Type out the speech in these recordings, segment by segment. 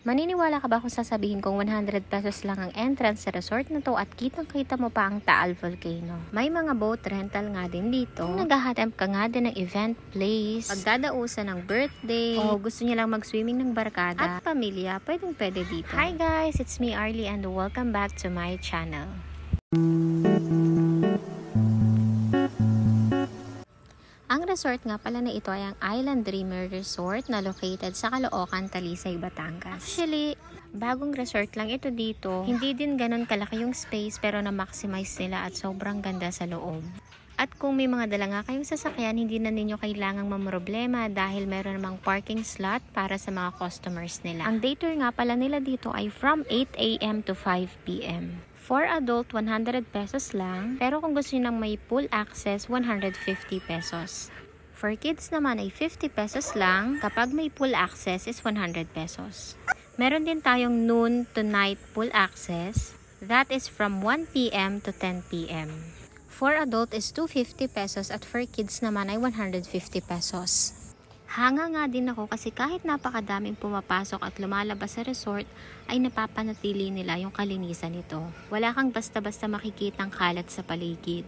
Maniniwala ka ba kung sasabihin kong 100 pesos lang ang entrance sa resort na to at kitang-kita mo pa ang Taal Volcano? May mga boat rental nga din dito. Kung naghahanap ka nga din ng event place, pagdadausan ng birthday, o gusto niyo lang mag-swimming ng barkada at pamilya, pwede dito. Hi guys, it's me Arlie and welcome back to my channel. Ang resort nga pala na ito ay ang Island Dreamer Resort na located sa Caloocan, Talisay, Batangas. Actually, bagong resort lang ito dito. Hindi din ganun kalaki yung space pero na-maximize nila at sobrang ganda sa loob. At kung may mga dala nga kayong sasakyan, hindi na ninyo kailangang mamroblema dahil meron namang parking slot para sa mga customers nila. Ang day tour nga pala nila dito ay from 8 AM to 5 PM. For adult, 100 pesos lang. Pero kung gusto nyo ng may pool access, 150 pesos. For kids naman ay 50 pesos lang. Kapag may pool access is 100 pesos. Meron din tayong noon to night pool access. That is from 1 PM to 10 PM. For adult is 250 pesos at for kids naman ay 150 pesos. Hanga nga din ako kasi kahit napakadaming pumapasok at lumalabas sa resort, ay napapanatili nila yung kalinisan nito. Wala kang basta-basta makikitang kalat sa paligid.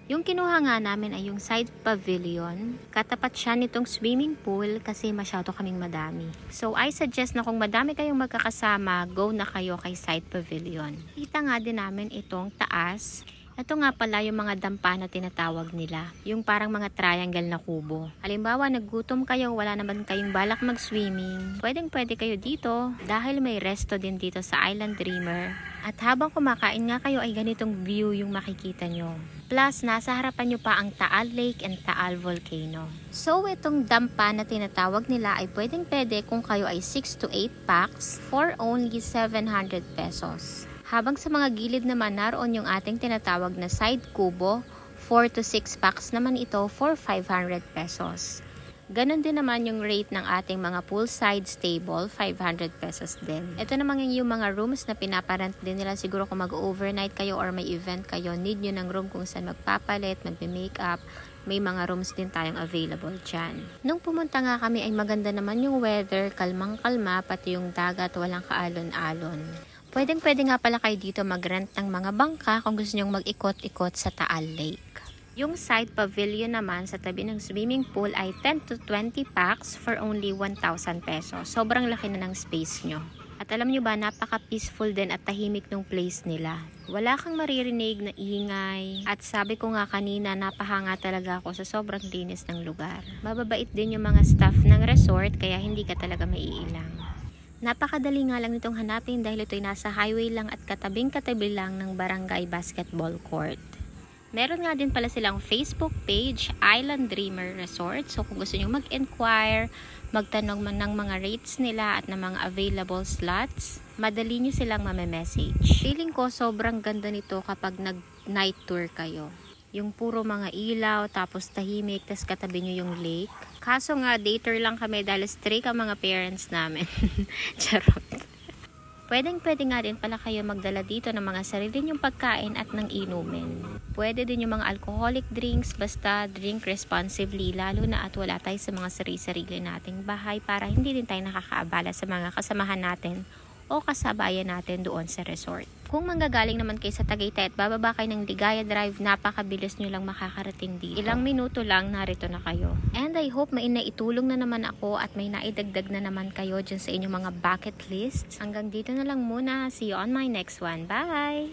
Yung kinuha nga namin ay yung side pavilion. Katapat siya nitong swimming pool kasi masyado kaming madami. So I suggest na kung madami kayong magkakasama, go na kayo kay side pavilion. Kita nga din namin itong taas. Ito nga pala yung mga dampa na tinatawag nila. Yung parang mga triangle na kubo. Halimbawa, naggutom kayo, wala naman kayong balak mag-swimming. Pwede kayo dito dahil may resto din dito sa Island Dreamer. At habang kumakain nga kayo ay ganitong view yung makikita nyo. Plus, nasa harapan nyo pa ang Taal Lake and Taal Volcano. So, itong dampa na tinatawag nila ay pwede kung kayo ay 6 to 8 packs for only 700 pesos. Habang sa mga gilid naman naroon yung ating tinatawag na side kubo, 4 to 6 packs naman ito for 500 pesos. Ganon din naman yung rate ng ating mga poolside stable, 500 pesos din. Ito naman yung mga rooms na pinaparent din nila siguro kung mag-overnight kayo or may event kayo, need nyo ng room kung saan magpapalit, magbe-makeup. May mga rooms din tayong available dyan. Nung pumunta nga kami ay maganda naman yung weather, kalmang-kalma, pati yung dagat, walang kaalon-alon. Pwede nga pala kayo dito mag-rent ng mga bangka kung gusto nyong mag-ikot-ikot sa Taal Lake. Yung side pavilion naman sa tabi ng swimming pool ay 10 to 20 packs for only 1,000 pesos. Sobrang laki na ng space nyo. At alam nyo ba, napaka-peaceful din at tahimik ng place nila. Wala kang maririnig na ingay. At sabi ko nga kanina, napahanga talaga ako sa sobrang linis ng lugar. Mababait din yung mga staff ng resort kaya hindi ka talaga maiilang. Napakadali nga lang nitong hanapin dahil ito'y nasa highway lang at katabing-katabi lang ng Barangay Basketball Court. Meron nga din pala silang Facebook page, Island Dreamer Resort. So kung gusto nyo mag-inquire, magtanong man ng mga rates nila at ng mga available slots, madali nyo silang message. Feeling ko sobrang ganda nito kapag nag-night tour kayo. Yung puro mga ilaw, tapos tahimik, tapos katabi nyo yung lake. Kaso nga, day tour lang kami dahil strict ang mga parents namin. Charot. Pwede nga din pala kayo magdala dito ng mga sarili nyong pagkain at ng inumin. Pwede din yung mga alcoholic drinks, basta drink responsibly, lalo na at wala tayo sa mga sarili-sarili nating bahay para hindi din tayo nakakaabala sa mga kasamahan natin o kasabayan natin doon sa resort. Kung manggagaling naman kayo sa Tagaytay at bababa kayo ng Ligaya Drive, napakabilis nyo lang makakarating dito. Ilang minuto lang, narito na kayo. And I hope may naitulong na naman ako at may naidagdag na naman kayo dyan sa inyong mga bucket lists. Hanggang dito na lang muna. See you on my next one. Bye!